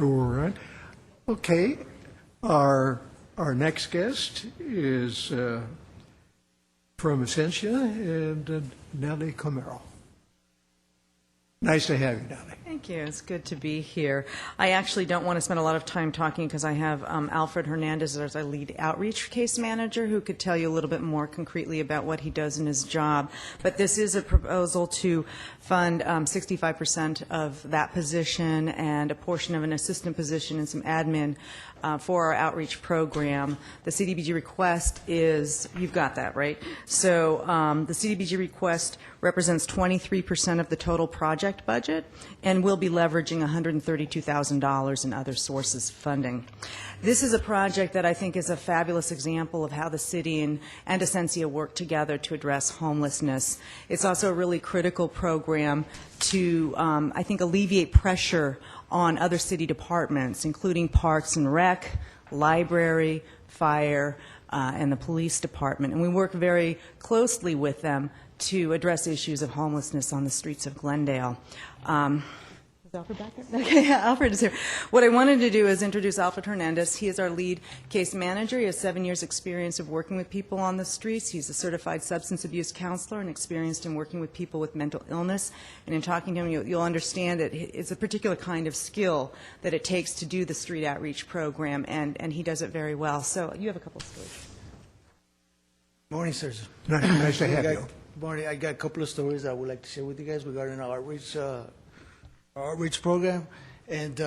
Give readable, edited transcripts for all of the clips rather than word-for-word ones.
All right. Okay. Our next guest is from Essentia and Nellie Camero. Nice to have you, Nellie. Thank you. It's good to be here. I actually don't want to spend a lot of time talking because I have Alfred Hernandez as our lead outreach case manager who could tell you a little bit more concretely about what he does in his job. But this is a proposal to fund 65% of that position and a portion of an assistant position and some admin for our outreach program. The CDBG request is, you've got that, right? So the CDBG request represents 23% of the total project budget, and we'll be leveraging $132,000 in other sources of funding. This is a project that I think is a fabulous example of how the city and Essentia work together to address homelessness. It's also a really critical program to, I think, alleviate pressure on other city departments, including Parks and Rec, Library, Fire, and the Police Department. And we work very closely with them to address issues of homelessness on the streets of Glendale. Is Alfred back there? Okay, yeah, Alfred is here. What I wanted to do is introduce Alfred Hernandez. He is our lead case manager. He has 7 years' experience of working with people on the streets. He's a certified substance abuse counselor and experienced in working with people with mental illness. And in talking to him, you'll understand that it's a particular kind of skill that it takes to do the street outreach program, and he does it very well. So you have a couple of stories. Morning, sirs. Nice to have you. Morning. I got a couple of stories I would like to share with you guys regarding our outreach program. And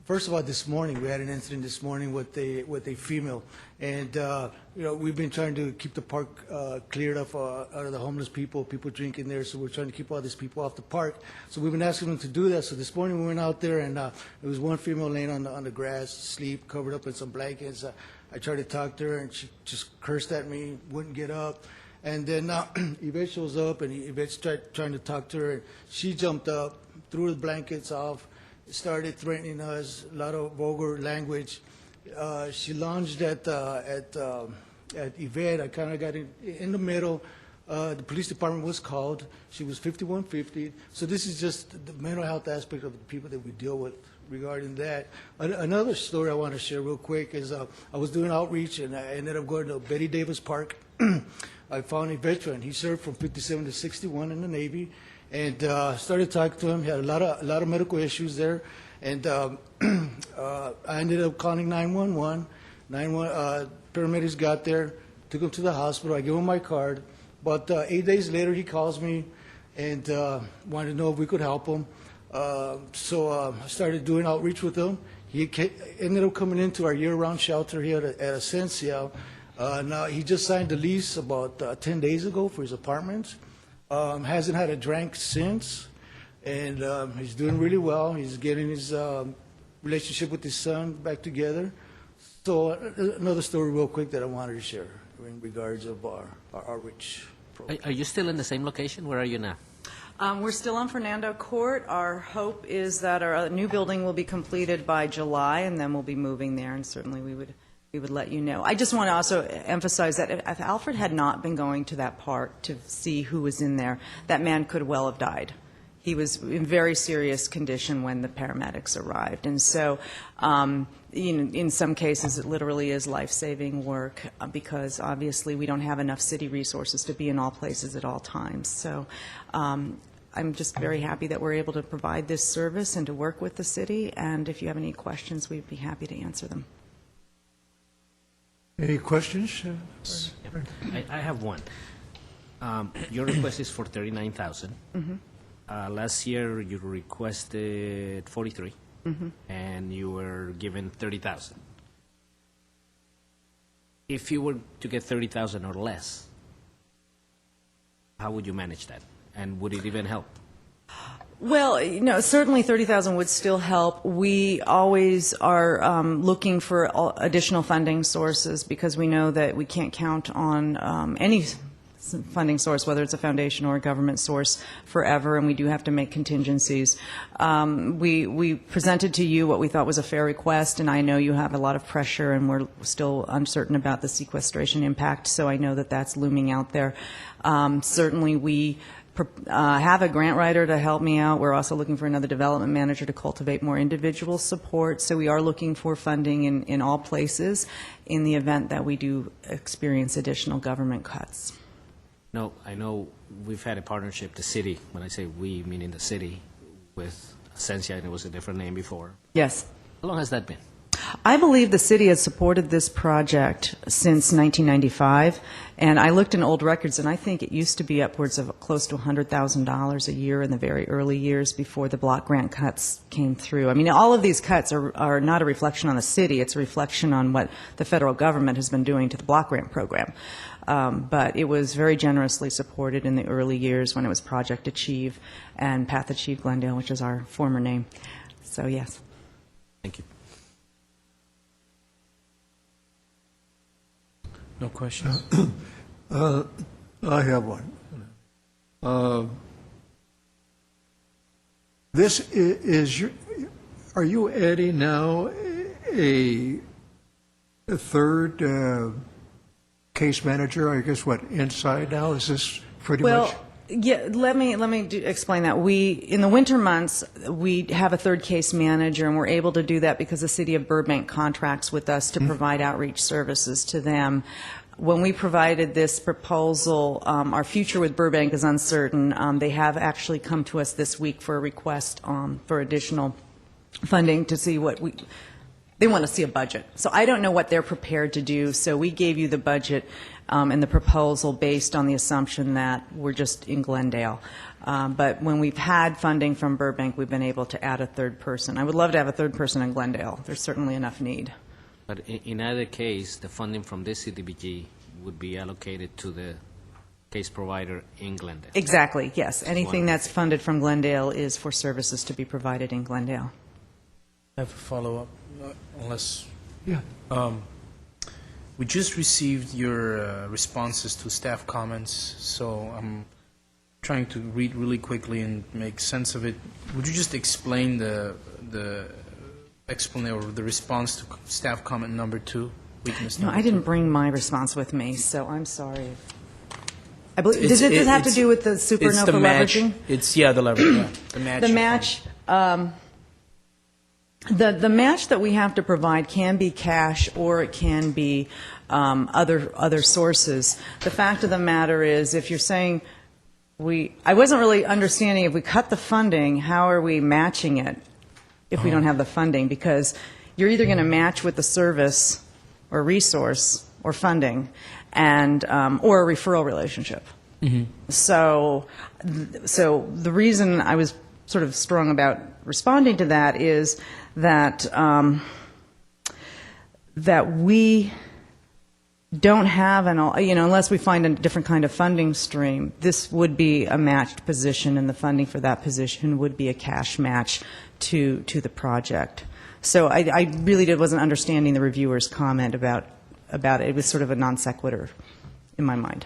first of all, this morning we had an incident this morning with a female, and we've been trying to keep the park cleared of out of the homeless people drinking there. So we're trying to keep all these people off the park. So we've been asking them to do that. So this morning we went out there, and there was one female laying on the grass, asleep, covered up in some blankets. I tried to talk to her, and she just cursed at me, wouldn't get up. And then Yvette shows up, and Yvette's trying to talk to her. And she jumped up, threw the blankets off, started threatening us, a lot of vulgar language. She lunged at Yvette. I kind of got in the middle. The police department was called. She was 5150. So this is just the mental health aspect of the people that we deal with regarding that. Another story I want to share real quick is I was doing outreach, and I ended up going to Betty Davis Park. I found a veteran. He served from 57 to 61 in the Navy, and started talking to him. He had a lot of medical issues there, and I ended up calling 911. Paramedics got there, took him to the hospital. I gave him my card. But 8 days later, he calls me and wanted to know if we could help him. So I started doing outreach with him. He ended up coming into our year-round shelter here at Essentia. Now, he just signed a lease about 10 days ago for his apartment. Hasn't had a drink since, and he's doing really well. He's getting his relationship with his son back together. So another story real quick that I wanted to share in regards of our outreach program. Are you still in the same location? Where are you now? We're still on Fernando Court. Our hope is that our new building will be completed by July, and then we'll be moving there, and certainly we would let you know. I just want to also emphasize that if Alfred had not been going to that park to see who was in there, that man could well have died. He was in very serious condition when the paramedics arrived. And so in some cases it literally is life-saving work because obviously we don't have enough city resources to be in all places at all times. So I'm just very happy that we're able to provide this service and to work with the city. And if you have any questions, we'd be happy to answer them. Any questions? I have one. Your request is for $39,000. Mm-hmm. Last year you requested 43, and you were given 30,000. If you were to get 30,000 or less, how would you manage that? And would it even help? Well, certainly 30,000 would still help. We always are looking for additional funding sources because we know that we can't count on any funding source, whether it's a foundation or a government source, forever, and we do have to make contingencies. We presented to you what we thought was a fair request, and I know you have a lot of pressure, and we're still uncertain about the sequestration impact, so I know that that's looming out there. Certainly we have a grant writer to help me out. We're also looking for another development manager to cultivate more individual support. So we are looking for funding in all places in the event that we do experience additional government cuts. No, I know we've had a partnership, the city, when I say we, meaning the city, with Essentia, and it was a different name before. Yes. How long has that been? I believe the city has supported this project since 1995, and I looked in old records, and I think it used to be upwards of close to $100,000 a year in the very early years before the block grant cuts came through. I mean, all of these cuts are not a reflection on the city, it's a reflection on what the federal government has been doing to the block grant program. But it was very generously supported in the early years when it was Project Achieve and Path Achieve Glendale, which is our former name. So, yes. Thank you. No questions? I have one. This is your, are you adding now a third case manager, I guess, what, inside now? Is this pretty much? Well, yeah, let me explain that. In the winter months, we have a third case manager, and we're able to do that because the city of Burbank contracts with us to provide outreach services to them. When we provided this proposal, our future with Burbank is uncertain. They have actually come to us this week for a request for additional funding to see what they want to see a budget. So I don't know what they're prepared to do. So we gave you the budget and the proposal based on the assumption that we're just in Glendale. But when we've had funding from Burbank, we've been able to add a third person. I would love to have a third person in Glendale. There's certainly enough need. But in either case, the funding from this CDBG would be allocated to the case provider in Glendale. Exactly, yes. Anything that's funded from Glendale is for services to be provided in Glendale. I have a follow-up, unless... Yeah. We just received your responses to staff comments, so I'm trying to read really quickly and make sense of it. Would you just explain the explanation or the response to staff comment number 2? Weakness No, number I didn't 2? bring my response with me, so I'm sorry. I believe, does it have to do with the supernova leveraging? It's, yeah, the leverage, yeah. The match. The match, the match that we have to provide can be cash or it can be other sources. The fact of the matter is, if you're saying I wasn't really understanding if we cut the funding, how are we matching it if we don't have the funding? Because you're either going to match with the service or resource or funding, and or a referral relationship. Mm-hmm. So the reason I was sort of strong about responding to that is that that we don't have unless we find a different kind of funding stream, this would be a matched position, and the funding for that position would be a cash match to the project. So I really wasn't understanding the reviewer's comment about it. It was sort of a non sequitur in my mind.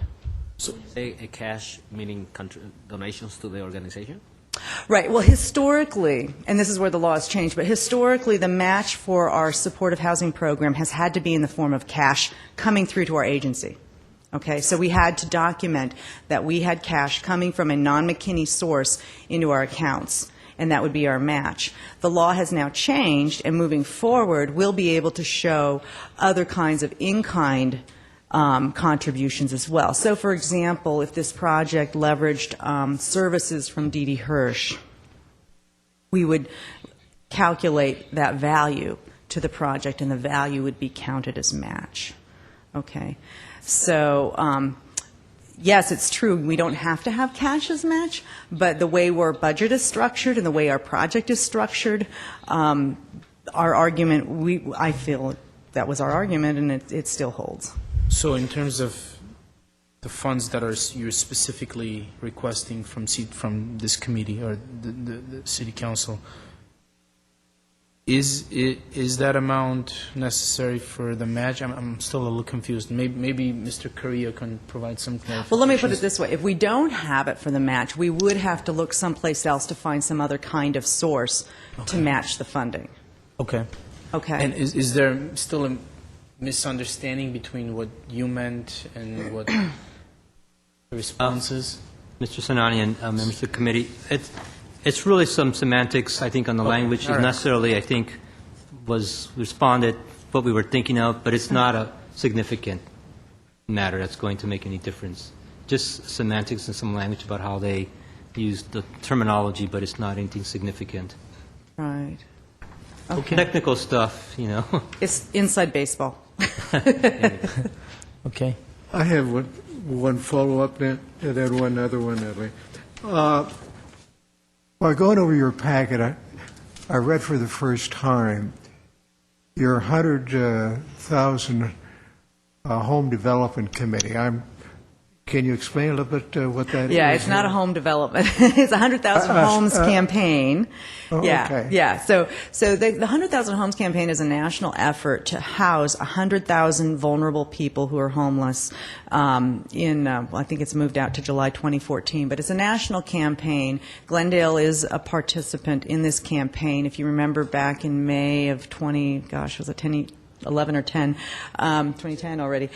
So a cash meaning donations to the organization? Right. Well, historically, and this is where the law has changed, but historically the match for our supportive housing program has had to be in the form of cash coming through to our agency. Okay, so we had to document that we had cash coming from a non-McKinney source into our accounts, and that would be our match. The law has now changed, and moving forward, we'll be able to show other kinds of in-kind contributions as well. So, for example, if this project leveraged services from D.D. Hirsch, we would calculate that value to the project, and the value would be counted as match. Okay, so yes, it's true, we don't have to have cash as match, but the way our budget is structured and the way our project is structured, our argument, I feel that was our argument, and it still holds. So in terms of the funds that you're specifically requesting from this committee or the city council, is that amount necessary for the match? I'm still a little confused. Maybe Mr. Correa can provide some clarification. Well, let me put it this way. If we don't have it for the match, we would have to look someplace else to find some other kind of source to match the funding. Okay. Okay. And is there still a misunderstanding between what you meant and what the response is? Mr. Sinani and members of the committee. It's really some semantics, I think, on the language. all It right. necessarily, I think, was responded what we were thinking of, but it's not a significant matter that's going to make any difference. Just semantics and some language about how they use the terminology, but it's not anything significant. Right. Technical stuff, you know. It's inside baseball. Okay. I have one follow-up and then one other one, Natalie. While going over your packet, I read for the first time your 100,000 home development committee. Can you explain a little bit what that is? Yeah, it's not a home development. It's a 100,000 homes campaign. Oh, Yeah, okay. yeah. So the 100,000 homes campaign is a national effort to house 100,000 vulnerable people who are homeless. I think it's moved out to July 2014, but it's a national campaign. Glendale is a participant in this campaign. If you remember back in May of 11 or 10, 2010 already.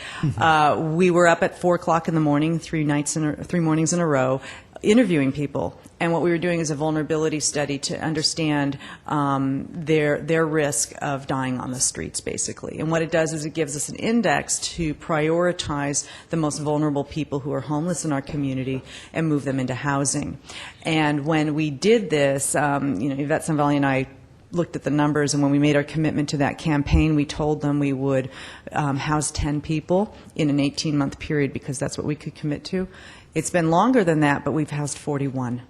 We were up at 4 o'clock in the morning, 3 mornings in a row, interviewing people. And what we were doing is a vulnerability study to understand their risk of dying on the streets, basically. And what it does is it gives us an index to prioritize the most vulnerable people who are homeless in our community and move them into housing. And when we did this, Yvette Sanvalli and I looked at the numbers, and when we made our commitment to that campaign, we told them we would house 10 people in an 18-month period because that's what we could commit to. It's been longer than that, but we've housed 41.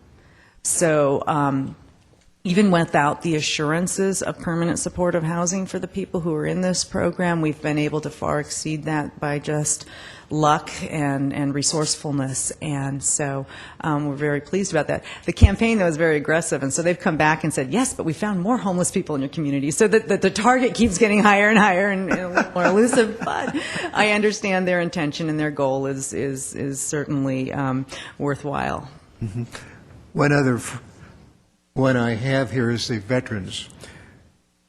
So even without the assurances of permanent supportive housing for the people who are in this program, we've been able to far exceed that by just luck and resourcefulness, and so we're very pleased about that. The campaign, though, is very aggressive, and so they've come back and said, yes, but we found more homeless people in your community, so that the target keeps getting higher and higher and a little more elusive, but I understand their intention and their goal is certainly worthwhile. Mm-hmm. One other one I have here is the veterans.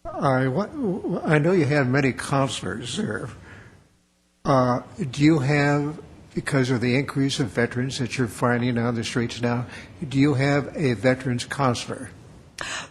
I know you have many counselors there. Do you have, because of the increase of veterans that you're finding on the streets now, do you have a veterans counselor?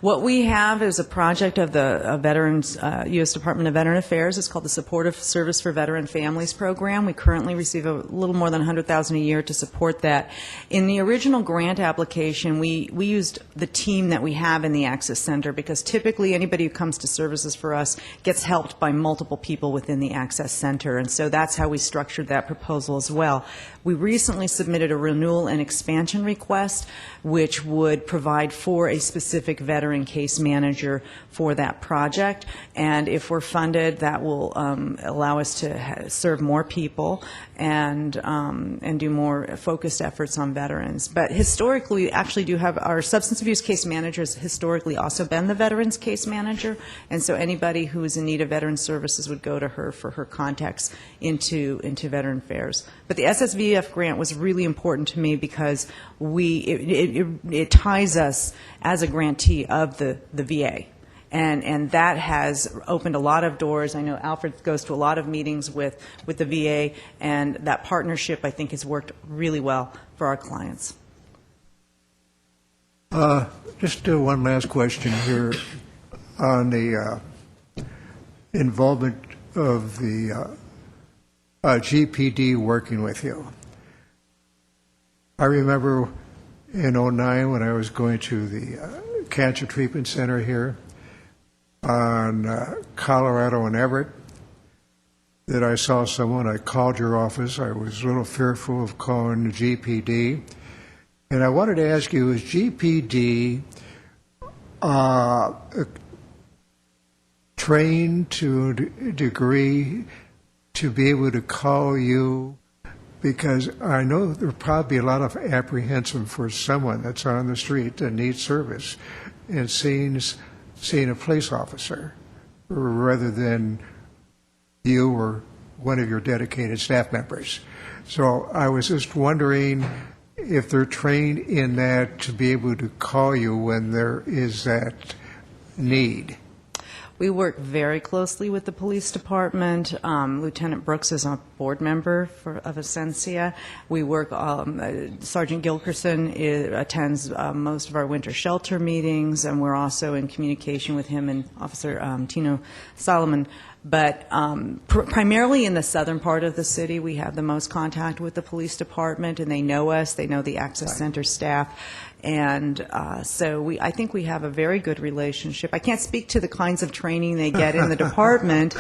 What we have is a project of the Veterans, U.S. Department of Veteran Affairs. It's called the Supportive Service for Veteran Families Program. We currently receive a little more than $100,000 a year to support that. In the original grant application, we used the team that we have in the Access Center because typically anybody who comes to services for us gets helped by multiple people within the Access Center, and so that's how we structured that proposal as well. We recently submitted a renewal and expansion request, which would provide for a specific veteran case manager for that project. And if we're funded, that will allow us to serve more people and do more focused efforts on veterans. But historically, we actually do have our substance abuse case manager has historically also been the veterans case manager, and so anybody who is in need of veteran services would go to her for her contacts into Veteran Affairs. But the SSVF grant was really important to me because it ties us as a grantee of the VA. And that has opened a lot of doors. I know Alfred goes to a lot of meetings with the VA, and that partnership, I think, has worked really well for our clients. Just one last question here on the involvement of the GPD working with you. I remember in 2009 when I was going to the Cancer Treatment Center here on Colorado and Everett, that I saw someone. I called your office. I was a little fearful of calling the GPD. And I wanted to ask you, is GPD trained to a degree to be able to call you? Because I know there probably a lot of apprehension for someone that's on the street that needs service and seeing a police officer rather than you or one of your dedicated staff members. So I was just wondering if they're trained in that to be able to call you when there is that need. We work very closely with the police department. Lieutenant Brooks is a board member of Essentia. We work, Sergeant Gilkerson attends most of our winter shelter meetings, and we're also in communication with him and Officer Tino Solomon. But primarily in the southern part of the city, we have the most contact with the police department, and they know us, they know the Access Center staff. And so I think we have a very good relationship. I can't speak to the kinds of training they get in the department,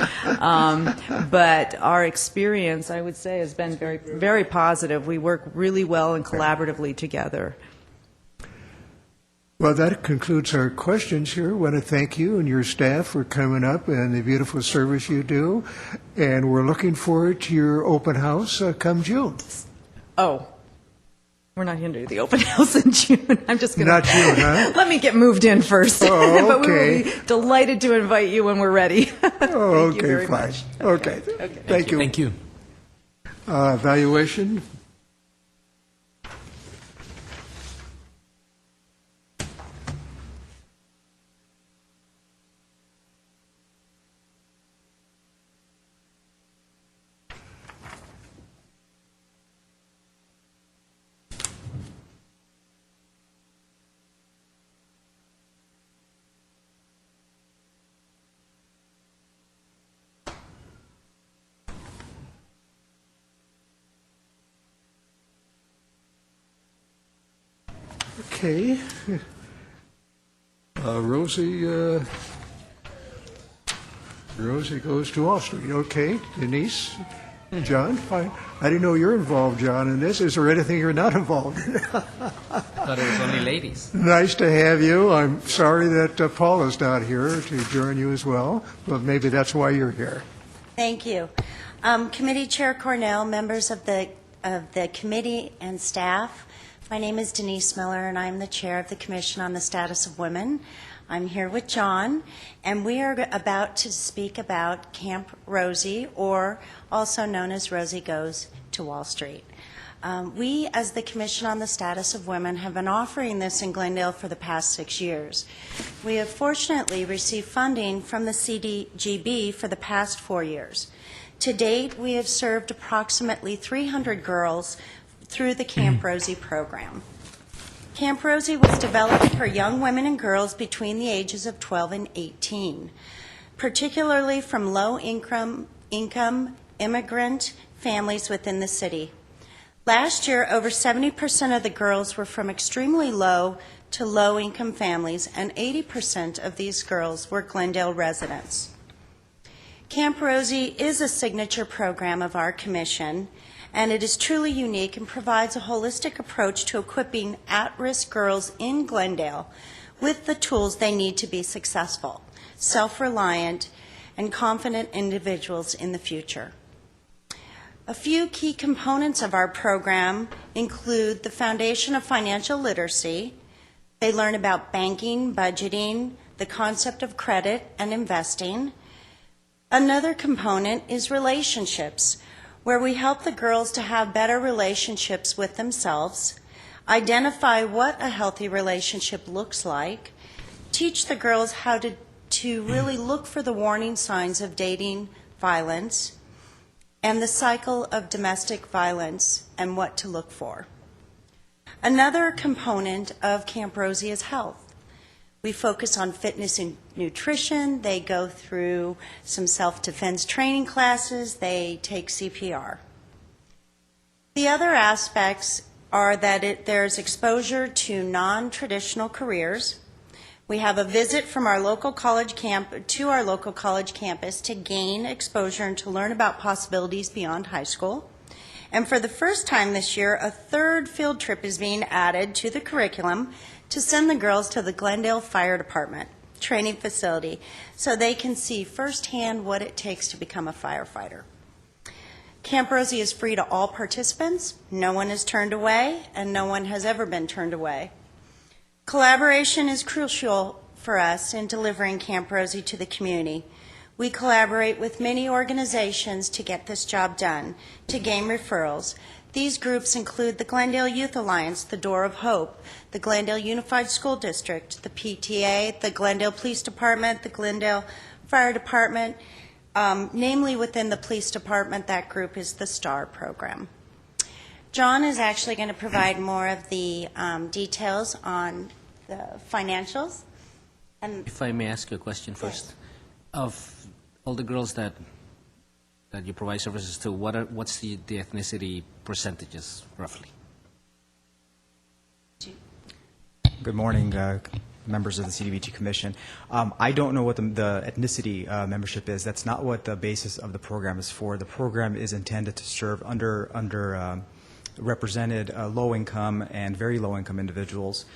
but our experience, I would say, has been very, very positive. We work really well and collaboratively together. Well, that concludes our questions here. I want to thank you and your staff for coming up and the beautiful service you do. And we're looking forward to your open house come June. Oh. We're not going to do the open house in June. I'm just going to... Not June, huh? Let me get moved in first. Oh, But we okay. will be delighted to invite you when we're ready. Oh, Thank okay, you very fine. much. Okay. Thank you. Thank you. Evaluation? Okay. Rosie goes to Wall Street. Okay. Denise? John? Fine. I didn't know you're involved, John, in this. Is there anything you're not involved in? Thought it was only ladies. Nice to have you. I'm sorry that Paula's not here to join you as well, but maybe that's why you're here. Thank you. Committee Chair Cornell, members of the committee and staff, my name is Denise Miller, and I'm the chair of the Commission on the Status of Women. I'm here with John, and we are about to speak about Camp Rosie, or also known as Rosie Goes to Wall Street. We, as the Commission on the Status of Women, have been offering this in Glendale for the past 6 years. We have fortunately received funding from the CDBG for the past 4 years. To date, we have served approximately 300 girls through the Camp Rosie program. Camp Rosie was developed for young women and girls between the ages of 12 and 18, particularly from low-income immigrant families within the city. Last year, over 70% of the girls were from extremely low to low-income families, and 80% of these girls were Glendale residents. Camp Rosie is a signature program of our commission, and it is truly unique and provides a holistic approach to equipping at-risk girls in Glendale with the tools they need to be successful, self-reliant, and confident individuals in the future. A few key components of our program include the foundation of financial literacy. They learn about banking, budgeting, the concept of credit, and investing. Another component is relationships, where we help the girls to have better relationships with themselves, identify what a healthy relationship looks like, teach the girls how to really look for the warning signs of dating violence, and the cycle of domestic violence and what to look for. Another component of Camp Rosie is health. We focus on fitness and nutrition. They go through some self-defense training classes. They take CPR. The other aspects are that there's exposure to non-traditional careers. We have a visit from our local college to our local college campus to gain exposure and to learn about possibilities beyond high school. And for the first time this year, a third field trip is being added to the curriculum to send the girls to the Glendale Fire Department training facility so they can see firsthand what it takes to become a firefighter. Camp Rosie is free to all participants. No one is turned away, and no one has ever been turned away. Collaboration is crucial for us in delivering Camp Rosie to the community. We collaborate with many organizations to get this job done, to gain referrals. These groups include the Glendale Youth Alliance, the Door of Hope, the Glendale Unified School District, the PTA, the Glendale Police Department, the Glendale fire department. Namely, within the police department, that group is the STAR program. John is actually going to provide more of the details on the financials. And If I may ask you a question first. Of all the girls that you provide services to, what's the ethnicity percentages, roughly? Good morning, members of the CDBG Commission. I don't know what the ethnicity membership is. That's not what the basis of the program is for. The program is intended to serve represented low-income and very low-income individuals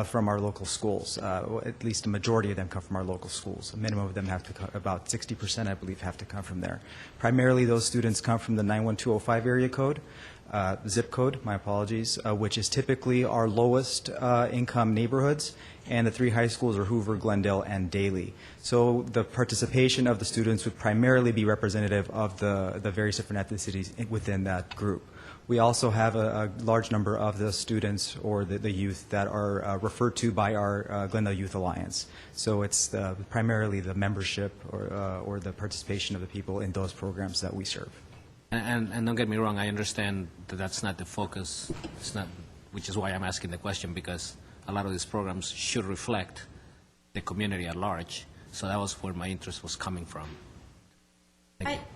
from our local schools. At least a majority of them come from our local schools. A minimum of them have to come, about 60%, I believe, have to come from there. Primarily, those students come from the 91205 area code, zip code, my apologies, which is typically our lowest income neighborhoods, and the three high schools are Hoover, Glendale, and Daly. So the participation of the students would primarily be representative of the various different ethnicities within that group. We also have a large number of the students or the youth that are referred to by our Glendale Youth Alliance. So it's primarily the membership or the participation of the people in those programs that we serve. And don't get me wrong, I understand that that's not the focus. It's not, which is why I'm asking the question, because a lot of these programs should reflect the community at large. So that was where my interest was coming from.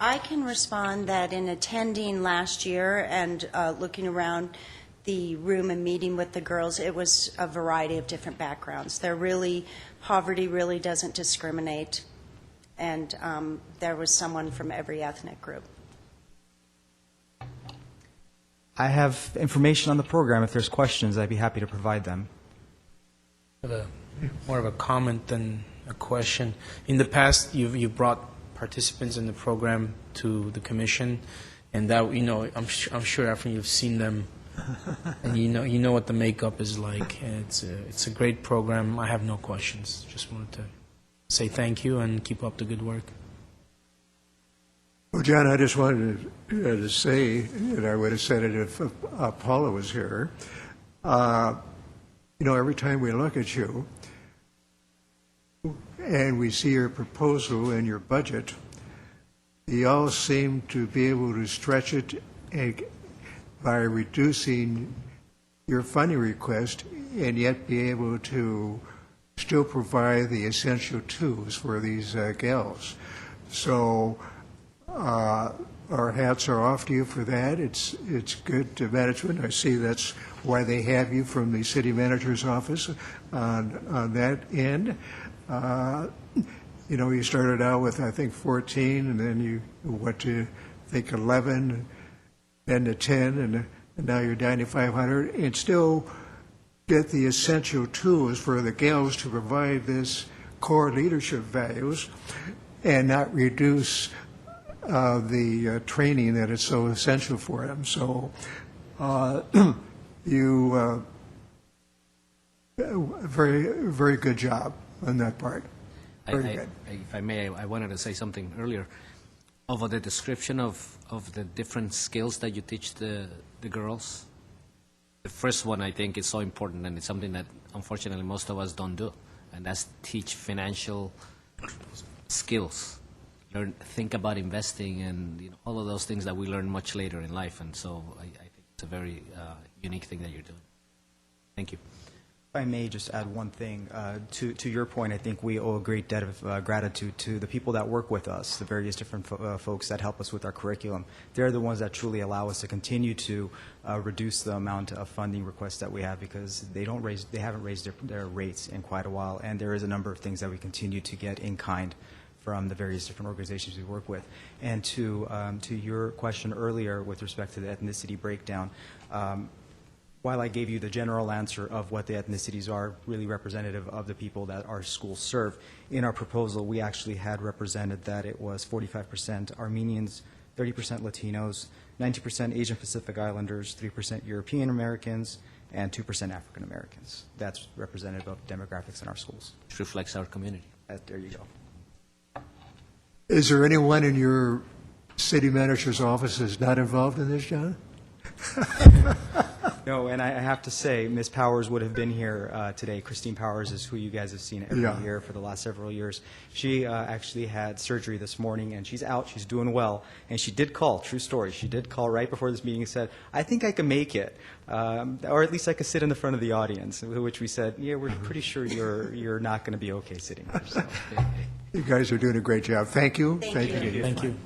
I can respond that in attending last year and looking around the room and meeting with the girls, it was a variety of different backgrounds. Poverty really doesn't discriminate, and there was someone from every ethnic group. I have information on the program. If there's questions, I'd be happy to provide them. More of a comment than a question. In the past, you've brought participants in the program to the commission, and that I'm sure after you've seen them, and you know what the makeup is like. And it's a great program. I have no questions. Just wanted to say thank you and keep up the good work. Well, John, I just wanted to say, and I would have said it if Paula was here, every time we look at you and we see your proposal and your budget, you all seem to be able to stretch it by reducing your funding request and yet be able to still provide the essential tools for these gals. So our hats are off to you for that. It's good management. I see that's why they have you from the city manager's office on that end. You started out with, I think, 14, and then you went to, I think, 11, then to 10, and now you're down to 500, and still get the essential tools for the gals to provide this core leadership values and not reduce the training that is so essential for them. So you very, very good job on that part. Very good. If I may, I wanted to say something earlier. Over the description of the different skills that you teach the girls, the first one I think is so important, and it's something that unfortunately most of us don't do, and that's teach financial skills. Think about investing and all of those things that we learn much later in life, and so I think it's a very unique thing that you're doing. Thank you. If I may just add one thing, to your point, I think we owe a great debt of gratitude to the people that work with us, the various different folks that help us with our curriculum. They're the ones that truly allow us to continue to reduce the amount of funding requests that we have, because they haven't raised their rates in quite a while, and there is a number of things that we continue to get in kind from the various different organizations we work with. And to your question earlier with respect to the ethnicity breakdown, while I gave you the general answer of what the ethnicities are, really representative of the people that our schools serve, in our proposal we actually had represented that it was 45% Armenians, 30% Latinos, 90% Asian Pacific Islanders, 3% European Americans, and 2% African Americans. That's representative of demographics in our schools. Which reflects our community. There you go. Is there anyone in your city manager's office that's not involved in this, John? No, and I have to say, Ms. Powers would have been here today. Christine Powers is who you guys have seen every Yeah. year for the last several years. She actually had surgery this morning, and she's out. She's doing well. And she did call, true story, she did call right before this meeting and said, I think I can make it, or at least I could sit in the front of the audience, which we said, yeah, we're pretty sure you're not going to be okay sitting there. So. You guys are doing a great job. Thank you. Thank you. Thank you.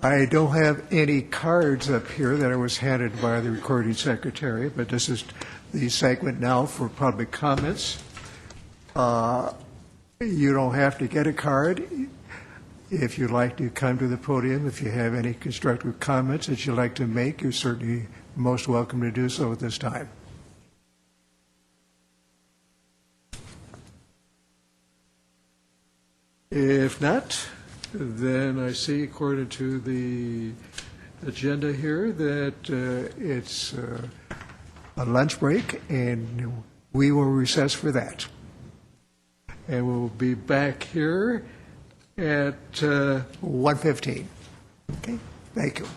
I don't have any cards up here that I was handed by the recording secretary, but this is the segment now for public comments. You don't have to get a card. If you'd like to come to the podium, if you have any constructive comments that you'd like to make, you're certainly most welcome to do so at this time. If not, then I see, according to the agenda here, that it's a lunch break, and we will recess for that. And we'll be back here at 1:15. Okay, thank you.